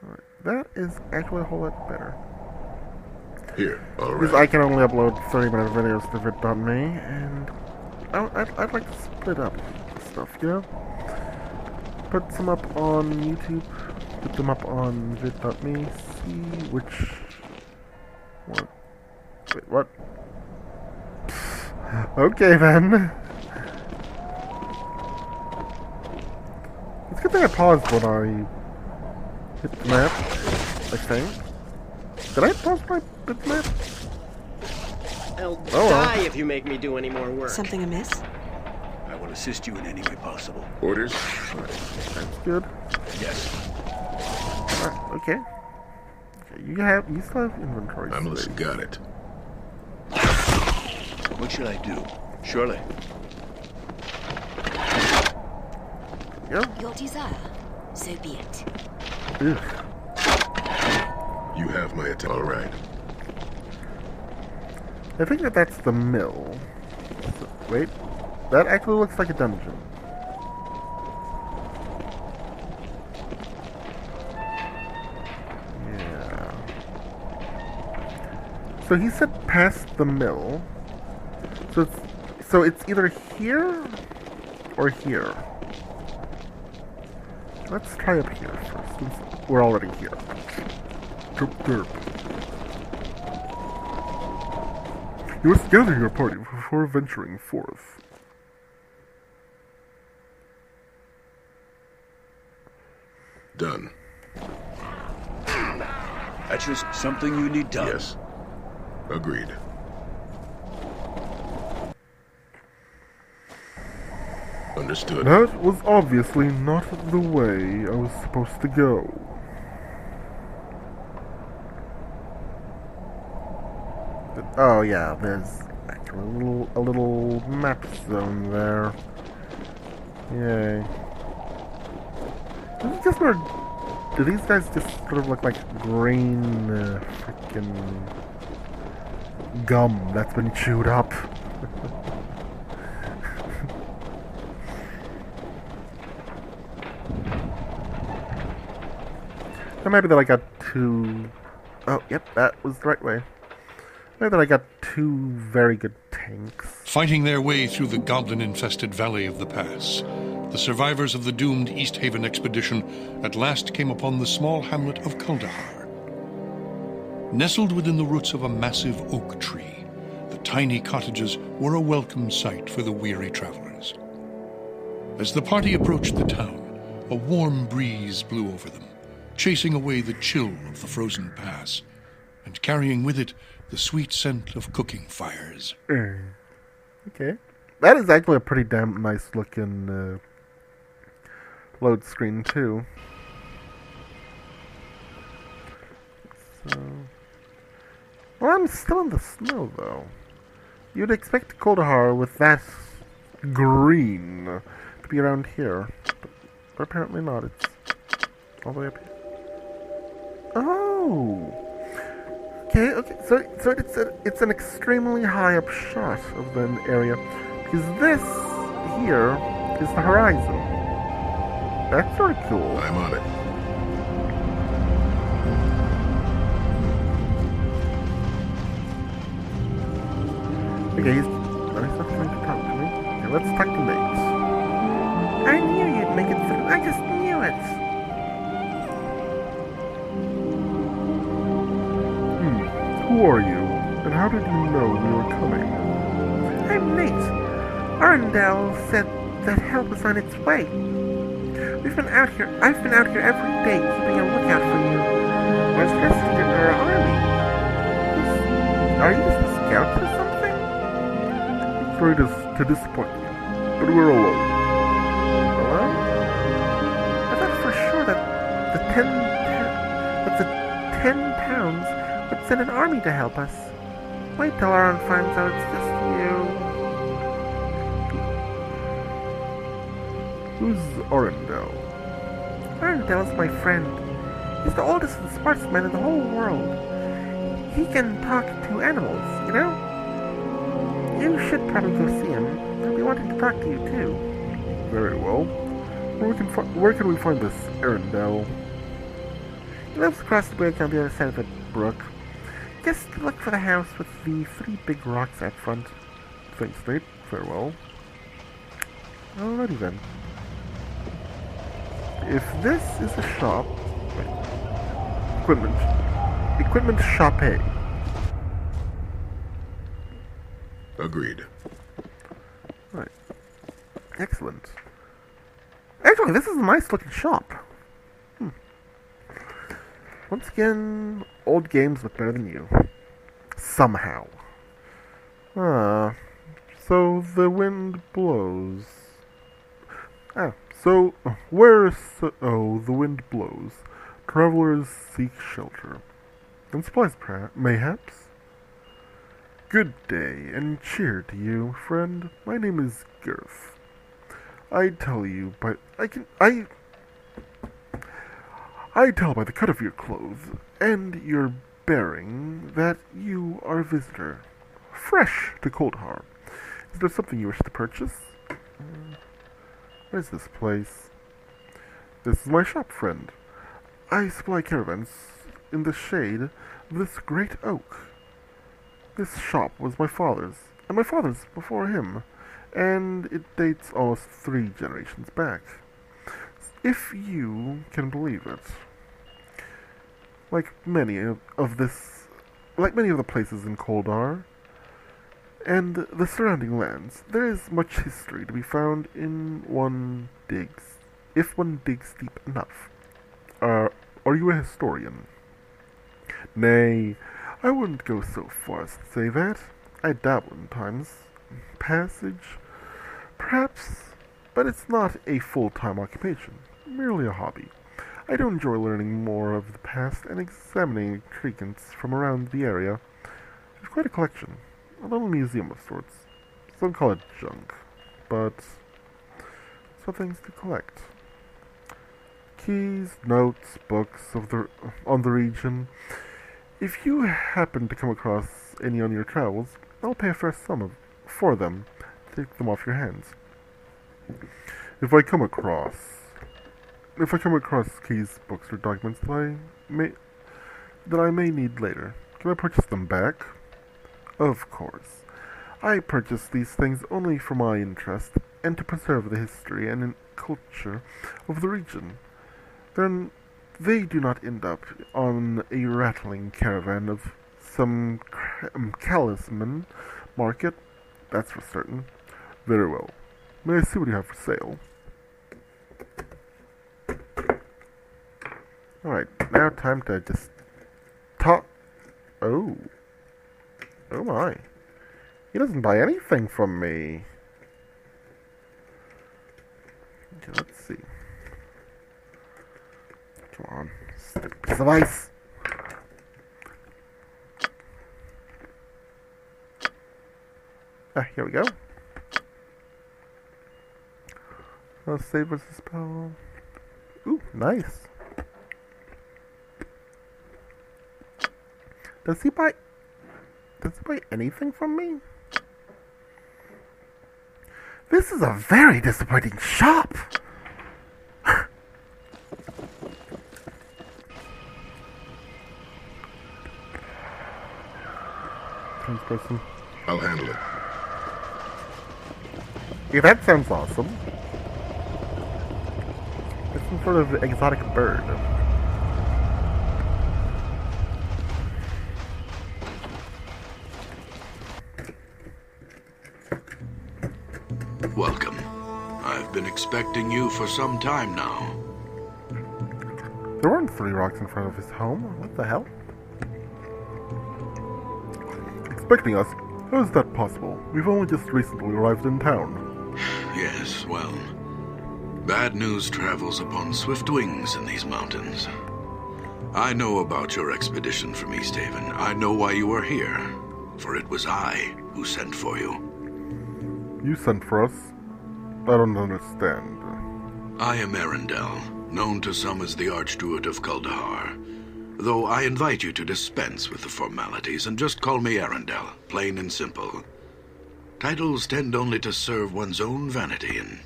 Alright, that is actually a whole lot better. Here, Because I can only upload 30-minute videos to vid.me, and I'd like to split up stuff, you know? Put some up on YouTube, put them up on vid.me, see which... What? Wait, what? Okay then. It's a good thing I paused when I hit the map, I think. Did I pause when I hit the map? I'll die if you make me do any more work. Something amiss? I will assist you in any way possible. Orders? Alright, that's good. Yes. Alright, okay. You still have inventory I'm space. got it. What should I do? Surely. Yep. Your desire, so be it. Ugh. You have my attention. All right. I think that's the mill. So, wait. That actually looks like a dungeon. Yeah. So he said past the mill. So it's either here or here. Let's try up here first, since we're already here. Derp, derp. You must gather your party before venturing forth. Done. That's just something you need done. Yes. Agreed. Understood. That was obviously not the way I was supposed to go. Oh yeah, there's actually a little map zone there. Yay. Do these guys just sort of look like grain freaking gum that's been chewed up? Or maybe that I got two... Oh, yep, that was the right way. Maybe that I got two very good tanks. Fighting their way through the goblin-infested valley of the pass, the survivors of the doomed East Haven expedition at last came upon the small hamlet of Kuldahar. Nestled within the roots of a massive oak tree, the tiny cottages were a welcome sight for the weary travelers. As the party approached the town, a warm breeze blew over them, chasing away the chill of the frozen pass, and carrying with it the sweet scent of cooking fires. Okay. That is actually a pretty damn nice looking load screen too. So... Well, I'm still in the snow though. You'd expect Kuldahar with that green to be around here. But apparently not. It's all the way up here. Oh! Okay. So it's an extremely high up shot of the area, because this here is the horizon. That's sort of cool. I'm on it. Okay, he's not trying to talk to me. Okay, let's talk to Nate. I knew you'd make it through. I just knew it. Who are you, and how did you know we were coming? I'm Nate. Arundel said that help was on its way. I've been out here every day keeping a lookout for you. I was resting in our army. Are you just a scout or something? Sorry to disappoint you, but we're alone. Alone? I thought for sure that the 10 pounds would send an army to help us. Wait till Aaron finds out it's just you. Who's Arundel? Arundel is my friend. He's the oldest and smartest man in the whole world. He can talk to animals, you know? You should probably go see him. He'll be wanting to talk to you too. Very well. Where can we find this Arundel? He lives across the bridge on the other side of the brook. Just look for the house with the 3 big rocks out front. Thanks, Nate. Farewell. Alrighty then. If this is a shop... Wait. Equipment. Equipment shop A. Agreed. Right. Excellent. Actually, this is a nice looking shop. Once again, old games look better than you. Somehow. So the wind blows. So the wind blows. Travelers seek shelter. And supplies, mayhaps? Good day, and cheer to you, friend. My name is Girth. I tell by the cut of your clothes and your bearing that you are a visitor, fresh to Coldhar. Is there something you wish to purchase? What is this place? This is my shop, friend. I supply caravans in the shade of this great oak. This shop was my father's, and my father's before him, and it dates almost 3 generations back. If you can believe it. Like many of the places in Coldar and the surrounding lands, there is much history to be found if one digs deep enough. Are you a historian? Nay, I wouldn't go so far as to say that. I dabble in times. Passage, perhaps, but it's not a full-time occupation, merely a hobby. I do enjoy learning more of the past and examining trinkets from around the area. It's quite a collection, a little museum of sorts. Some call it junk, but some things to collect. Keys, notes, books on the region. If you happen to come across any on your travels, I'll pay a fair sum for them to take them off your hands. If I come across keys, books, or documents that I may need later, can I purchase them back? Of course. I purchase these things only for my interest and to preserve the history and culture of the region. Then they do not end up on a rattling caravan of some talisman market, that's for certain. Very well. May I see what you have for sale? Alright, now time to just talk. Oh my. He doesn't buy anything from me. Okay, let's see. Come on. Stupid piece of ice. Here we go. Save versus spell. Ooh, nice. Does he buy anything from me? This is a very disappointing shop. Person. I'll handle it. Yeah, that sounds awesome. It's some sort of exotic bird. Welcome. I've been expecting you for some time now. There weren't 3 rocks in front of his home. What the hell? Expecting us? How is that possible? We've only just recently arrived in town. Yes, well, bad news travels upon swift wings in these mountains. I know about your expedition from East Haven. I know why you are here, for it was I who sent for you. You sent for us? I don't understand. I am Arendelle, known to some as the Archdruid of Kuldahar. Though I invite you to dispense with the formalities and just call me Arendelle, plain and simple. Titles tend only to serve one's own vanity and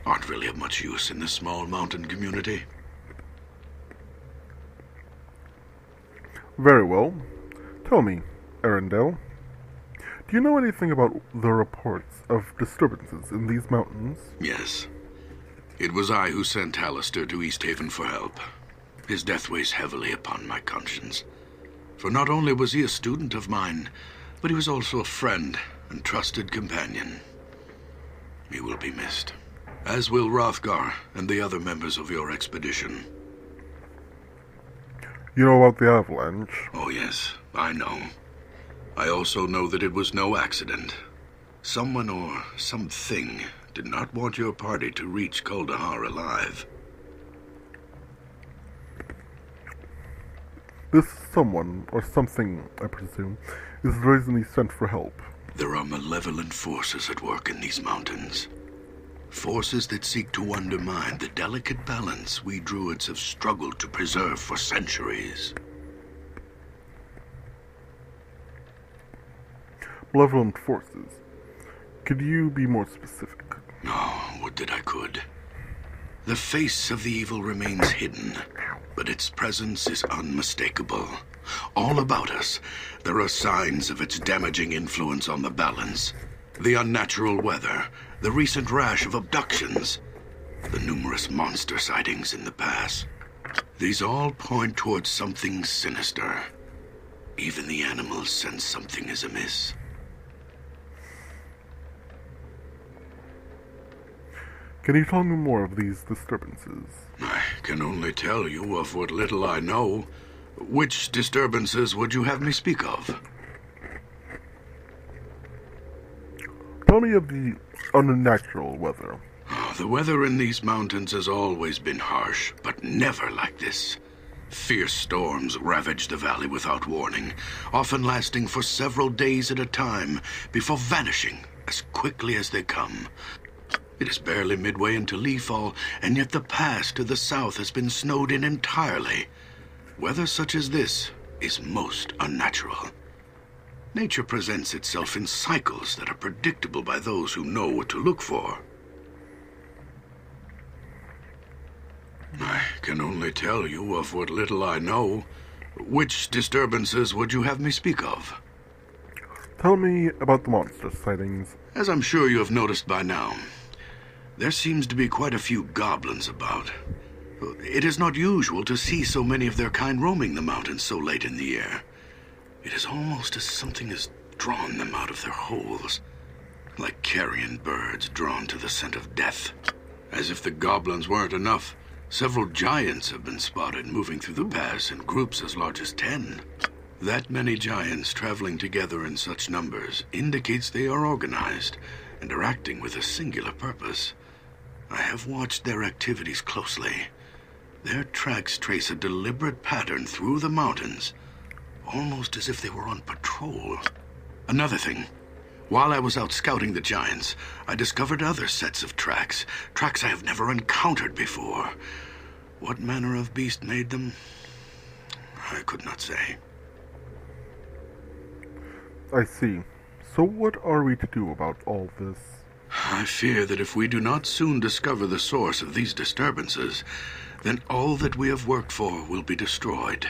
aren't really of much use in this small mountain community. Very well. Tell me, Arendelle, do you know anything about the reports of disturbances in these mountains? Yes. It was I who sent Hallister to East Haven for help. His death weighs heavily upon my conscience. For not only was he a student of mine, but he was also a friend and trusted companion. He will be missed, as will Rothgar and the other members of your expedition. You know about the avalanche? Oh yes, I know. I also know that it was no accident. Someone or something did not want your party to reach Kuldahar alive. This someone, or something, I presume, is the reason he sent for help. There are malevolent forces at work in these mountains. Forces that seek to undermine the delicate balance we druids have struggled to preserve for centuries. Malevolent forces. Could you be more specific? Oh, would that I could. The face of the evil remains hidden, but its presence is unmistakable. All about us, there are signs of its damaging influence on the balance. The unnatural weather, the recent rash of abductions, the numerous monster sightings in the pass. These all point towards something sinister. Even the animals sense something is amiss. Can you tell me more of these disturbances? I can only tell you of what little I know. Which disturbances would you have me speak of? Tell me of the unnatural weather. The weather in these mountains has always been harsh, but never like this. Fierce storms ravage the valley without warning, often lasting for several days at a time, before vanishing as quickly as they come. It is barely midway into leafall, and yet the pass to the south has been snowed in entirely. Weather such as this is most unnatural. Nature presents itself in cycles that are predictable by those who know what to look for. I can only tell you of what little I know. Which disturbances would you have me speak of? Tell me about the monster sightings. As I'm sure you have noticed by now, there seems to be quite a few goblins about. It is not usual to see so many of their kind roaming the mountains so late in the year. It is almost as something has drawn them out of their holes, like carrion birds drawn to the scent of death. As if the goblins weren't enough, several giants have been spotted moving through the pass in groups as large as 10. That many giants traveling together in such numbers indicates they are organized and are acting with a singular purpose. I have watched their activities closely. Their tracks trace a deliberate pattern through the mountains, almost as if they were on patrol. Another thing, while I was out scouting the giants, I discovered other sets of tracks I have never encountered before. What manner of beast made them? I could not say. I see. So what are we to do about all this? I fear that if we do not soon discover the source of these disturbances, then all that we have worked for will be destroyed.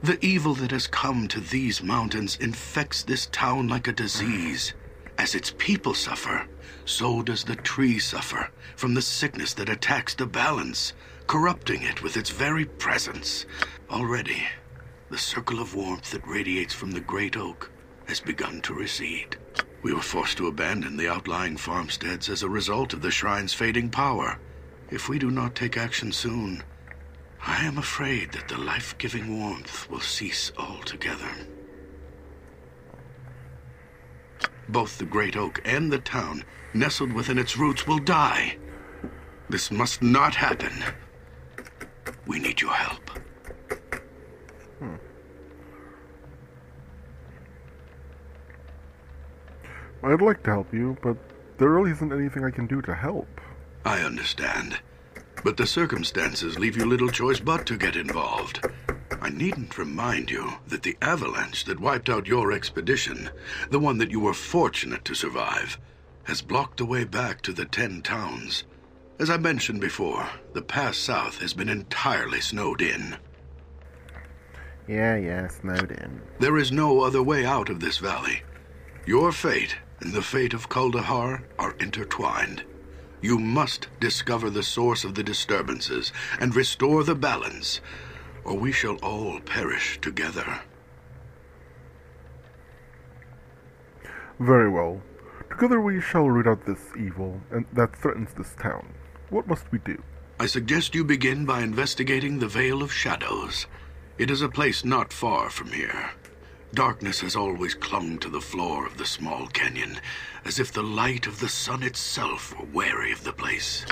The evil that has come to these mountains infects this town like a disease. As its people suffer, so does the tree suffer from the sickness that attacks the balance, corrupting it with its very presence. Already, the circle of warmth that radiates from the great oak has begun to recede. We were forced to abandon the outlying farmsteads as a result of the shrine's fading power. If we do not take action soon, I am afraid that the life-giving warmth will cease altogether. Both the great oak and the town, nestled within its roots, will die. This must not happen. We need your help. I'd like to help you, but there really isn't anything I can do to help. I understand. But the circumstances leave you little choice but to get involved. I needn't remind you that the avalanche that wiped out your expedition, the one that you were fortunate to survive, has blocked the way back to the 10 towns. As I mentioned before, the pass south has been entirely snowed in. Yeah, snowed in. There is no other way out of this valley. Your fate and the fate of Kuldahar are intertwined. You must discover the source of the disturbances and restore the balance, or we shall all perish together. Very well. Together we shall root out this evil and that threatens this town. What must we do? I suggest you begin by investigating the Veil of Shadows. It is a place not far from here. Darkness has always clung to the floor of the small canyon, as if the light of the sun itself were wary of the place.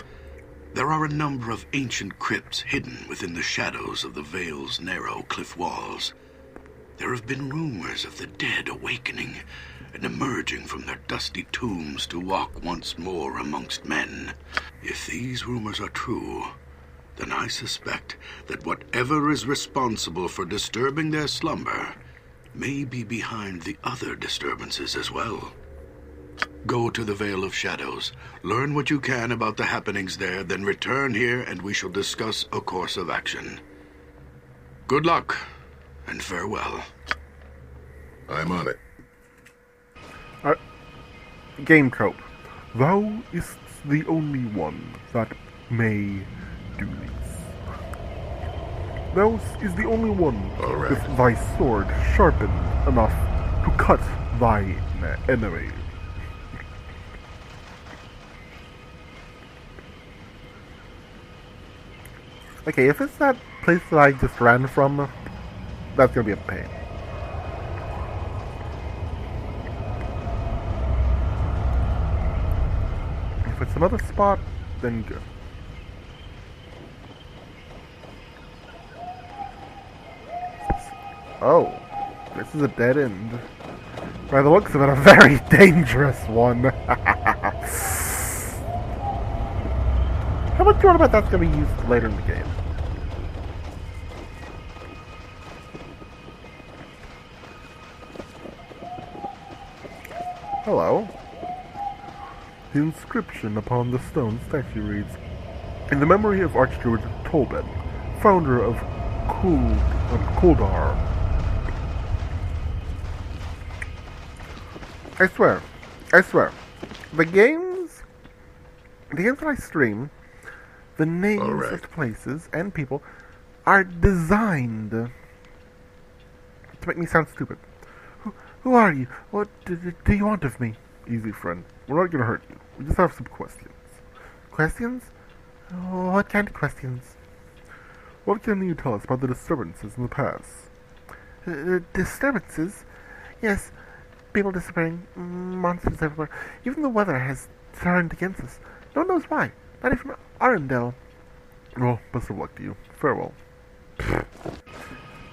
There are a number of ancient crypts hidden within the shadows of the Vale's narrow cliff walls. There have been rumors of the dead awakening and emerging from their dusty tombs to walk once more amongst men. If these rumors are true, then I suspect that whatever is responsible for disturbing their slumber may be behind the other disturbances as well. Go to the Veil of Shadows, learn what you can about the happenings there, then return here and we shall discuss a course of action. Good luck, and farewell. I'm on it. Game trope. Thou is the only one that may do this. Thou is the only one All right. with thy sword sharpened enough to cut thy enemy. Okay, if it's that place that I just ran from, that's gonna be a pain. If it's another spot, then good. Oh, this is a dead end. By the looks of it, a very dangerous one. How much you about that's going to be used later in the game? Hello. The inscription upon the stone statue reads, "In the memory of Archdruid Tolben, founder of Kuldahar." I swear, the games that I stream, the names Alright. of places and people are designed to make me sound stupid. Who are you? What do you want of me? Easy, friend. We're not gonna hurt you. We just have some questions. Questions? Oh, what kind of questions? What can you tell us about the disturbances in the past? Disturbances? Yes. People disappearing, monsters everywhere. Even the weather has turned against us. No one knows why. Not even Arundel. Well, best of luck to you. Farewell.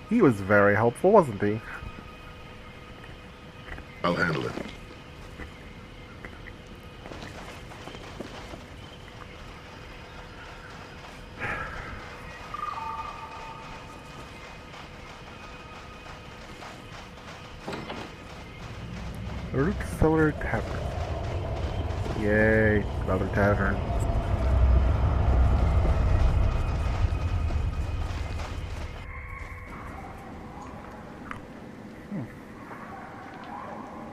He was very helpful, wasn't he? I'll handle it. Root Cellar Tavern. Yay, another tavern.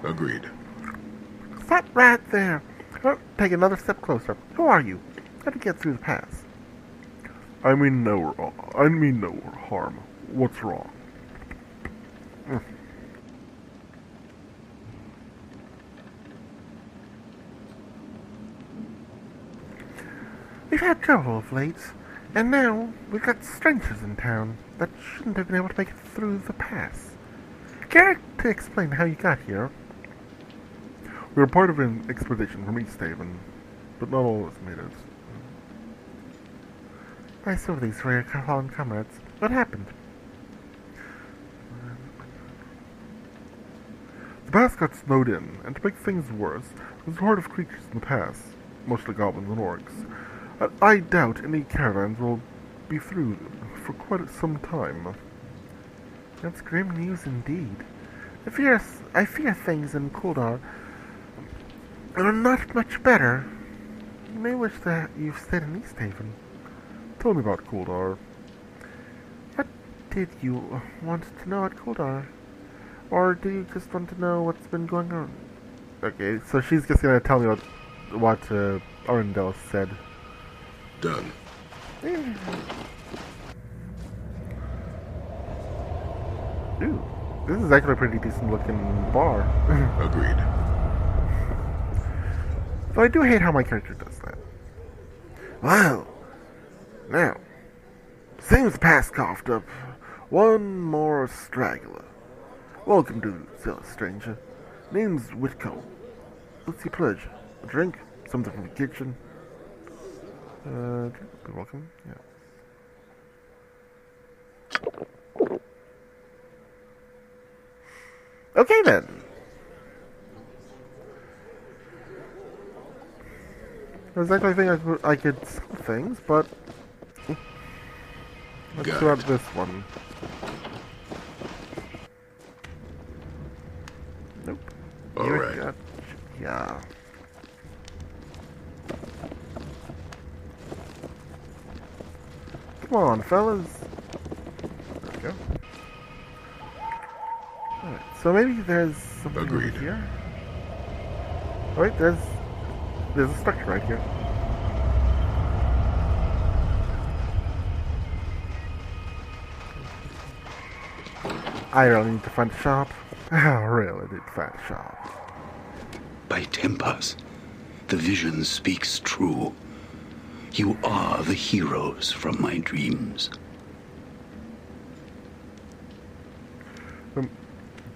Agreed. Stop right there. Don't take another step closer. Who are you? How to get through the pass? I mean no harm. What's wrong? We've had trouble of late, and now we've got strangers in town that shouldn't have been able to make it through the pass. Care to explain how you got here? We were part of an expedition from East Haven, but not all of us made it. I saw these for your fallen comrades. What happened? The pass got snowed in, and to make things worse, there's a horde of creatures in the pass, mostly goblins and orcs. I doubt any caravans will be through for quite some time. That's grim news indeed. I fear things in Kuldahar are not much better. You may wish that you've stayed in East Haven. Tell me about Kuldahar. did you want to know at Koldar? Or do you just want to know what's been going on? Okay, so she's just gonna tell me what Arundel said. Done. Ooh, this is actually a pretty decent looking bar. Agreed. So I do hate how my character does that. Well, now, seems the pass coughed up one more straggler. Welcome to Zilla, stranger. Name's Whitcomb. What's your pledge? A drink? Something from the kitchen? You're welcome. Yeah. Okay then. I was actually thinking I could sell things, but let's Got do it. out this one. Nope. All You right. got- yeah. Come on, fellas. There we go. Alright, so maybe there's something over Agreed. here. Wait, there's a structure right here. I really need to find a shop. I really need to find a shop. By Tempas, the vision speaks true. You are the heroes from my dreams.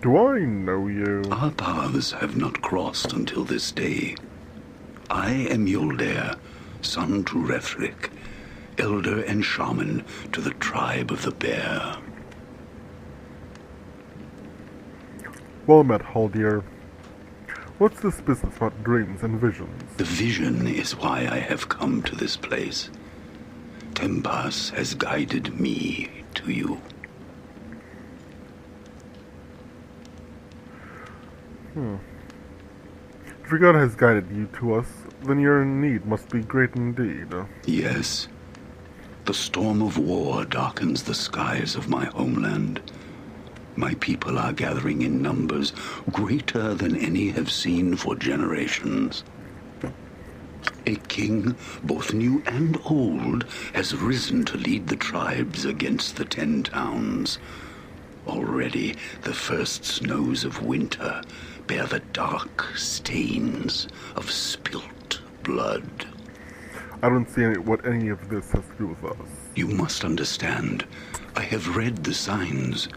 Do I know you? Our paths have not crossed until this day. I am Yuldair, son to Rethric, elder and shaman to the tribe of the Bear. Well met, Haldir. What's this business about dreams and visions? The vision is why I have come to this place. Tempas has guided me to you. If your God has guided you to us, then your need must be great indeed. Yes, the storm of war darkens the skies of my homeland. My people are gathering in numbers greater than any have seen for generations. A king, both new and old, has risen to lead the tribes against the 10 towns. Already, the first snows of winter bear the dark stains of spilt blood. I don't see what any of this has to do with us. You must understand, I have read the signs.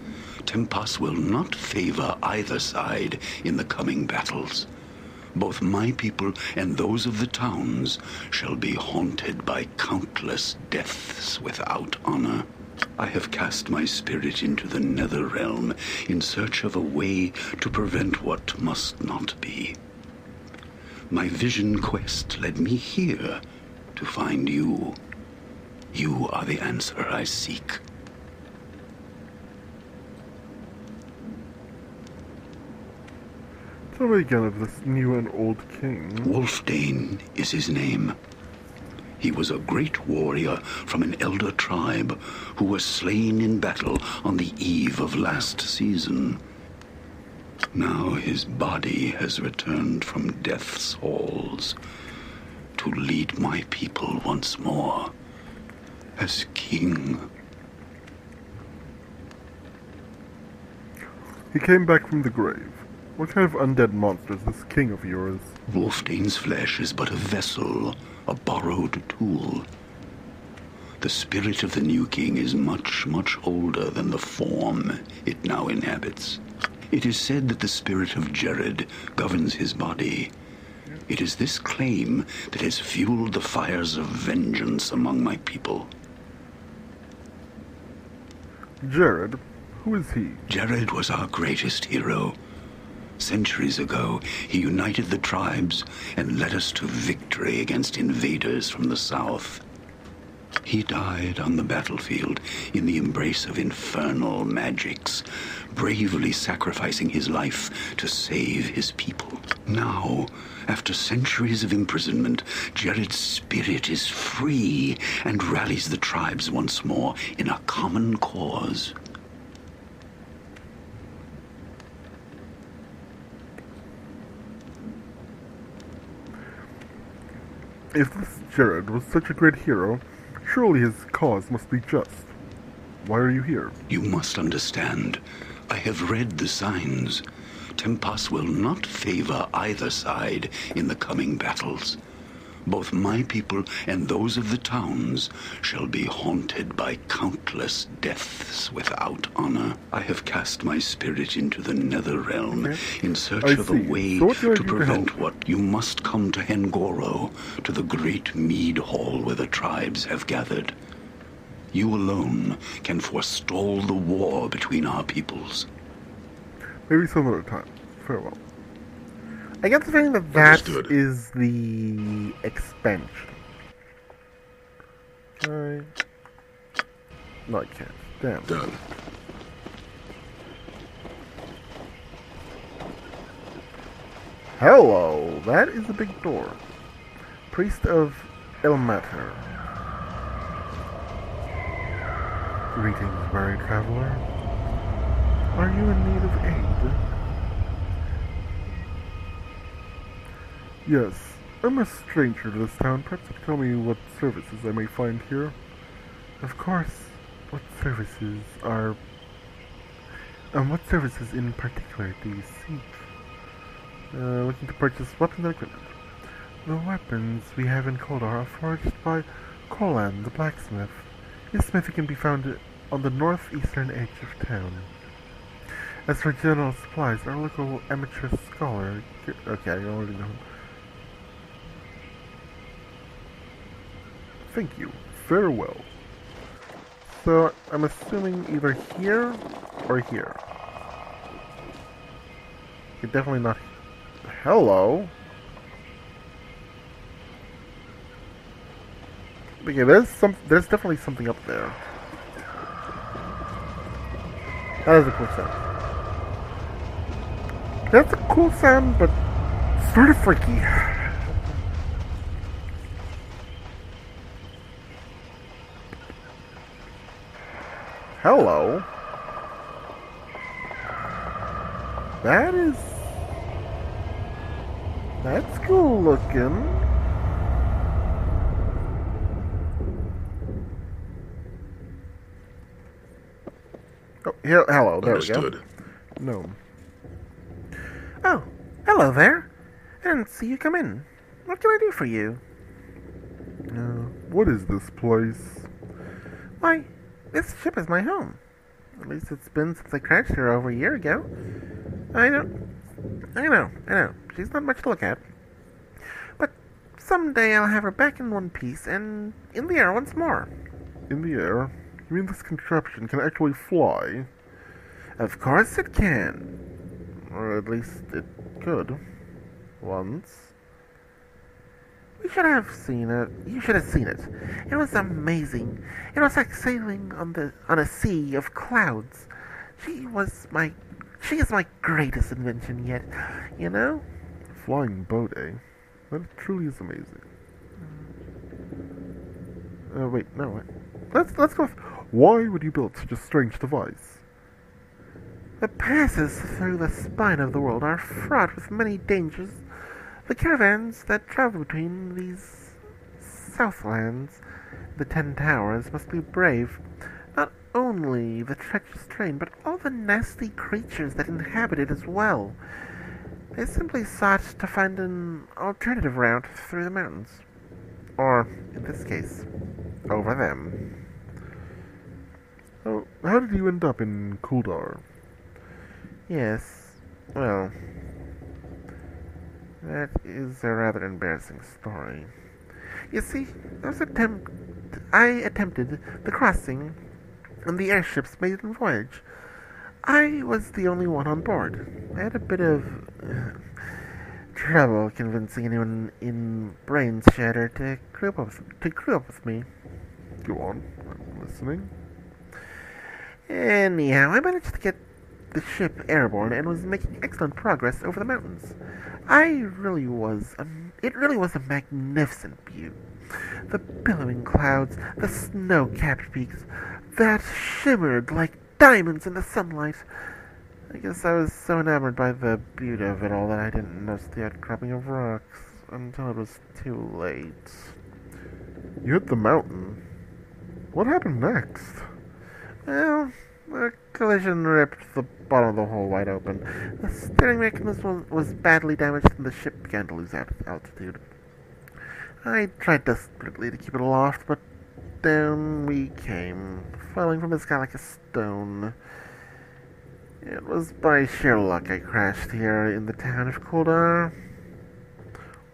Tempas will not favor either side in the coming battles. Both my people and those of the towns shall be haunted by countless deaths without honor. I have cast my spirit into the nether realm in search of a way to prevent what must not be. My vision quest led me here to find you. You are the answer I seek. Tell me again of this new and old king. Wolfdane is his name. He was a great warrior from an elder tribe who was slain in battle on the eve of last season. Now his body has returned from death's halls to lead my people once more as king. He came back from the grave. What kind of undead monster is this king of yours? Wolfdane's flesh is but a vessel, a borrowed tool. The spirit of the new king is much, much older than the form it now inhabits. It is said that the spirit of Jared governs his body. It is this claim that has fueled the fires of vengeance among my people. Jared? Who is he? Jared was our greatest hero. Centuries ago, he united the tribes and led us to victory against invaders from the south. He died on the battlefield in the embrace of infernal magics, bravely sacrificing his life to save his people. Now, after centuries of imprisonment, Jared's spirit is free and rallies the tribes once more in a common cause. If this Jared was such a great hero, surely his cause must be just. Why are you here? You must understand. I have read the signs. Tempas will not favor either side in the coming battles. Both my people and those of the towns shall be haunted by countless deaths without honor. I have cast my spirit into the nether realm in search of a way to prevent what you must come to Hengoro, to the great mead hall where the tribes have gathered. You alone can forestall the war between our peoples. Maybe some other time. Farewell. I get the feeling that is the expansion. Can I? No, I can't. Damn. Done. Hello! That is a big door. Priest of Ilmater. Greetings, weary traveler. Are you in need of aid? Yes, I'm a stranger to this town. Perhaps you can tell me what services I may find here. Of course. What services in particular do you seek? Looking to purchase weapons and equipment. The weapons we have in Koldar are forged by Kolan, the blacksmith. His smith can be found on the northeastern edge of town. As for general supplies, our local amateur scholar... Okay, I already know. Thank you. Farewell. So, I'm assuming either here or here. You're definitely not... Hello? Okay, there's definitely something up there. That is a cool sound. That's a cool sound, but sort of freaky. Hello. That's cool looking. Oh, here, hello, there Understood. we go. No. Oh, hello there. I didn't see you come in. What can I do for you? What is this place? Why, this ship is my home. At least it's been since I crashed here over a year ago. I know. She's not much to look at. But someday I'll have her back in one piece and in the air once more. In the air? You mean this contraption can actually fly? Of course it can. Or at least it could. Once. You should have seen it. It was amazing. It was like sailing on a sea of clouds. She is my greatest invention yet, you know? Flying boat, eh? That truly is amazing. Wait. Let's go. Why would you build such a strange device? The passes through the spine of the world are fraught with many dangers. The caravans that travel between these southlands, the 10 Towers, must be brave. Not only the treacherous terrain, but all the nasty creatures that inhabit it as well. They simply sought to find an alternative route through the mountains. Or, in this case, over them. Oh, how did you end up in Kuldar? Yes, well, that is a rather embarrassing story. You see, I attempted the crossing on the airship's maiden voyage. I was the only one on board. I had a bit of trouble convincing anyone in Brain Shatter to crew up with me. Go on, I'm listening. Anyhow, I managed to get the ship airborne and was making excellent progress over the mountains. It really was a magnificent view. The billowing clouds, the snow-capped peaks, that shimmered like diamonds in the sunlight. I guess I was so enamored by the beauty of it all that I didn't notice the outcropping of rocks. until it was too late. You hit the mountain. What happened next? Well, the collision ripped the bottom of the hole wide open. The steering mechanism was badly damaged and the ship began to lose altitude. I tried desperately to keep it aloft, but down we came, falling from the sky like a stone. It was by sheer luck I crashed here in the town of Koldar.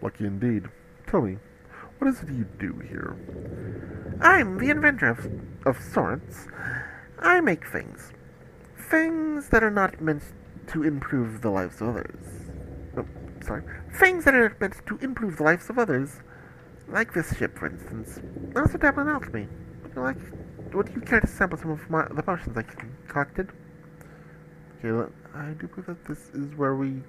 Lucky indeed. Tell me, what is it you do here? I'm the inventor of sorts. I make things. Things that are not meant to improve the lives of others. Oh, sorry. Things that are meant to improve the lives of others. Like this ship, for instance. I also dabble in alchemy. Would you care to sample some of the potions I concocted? Okay, I do believe that this is where we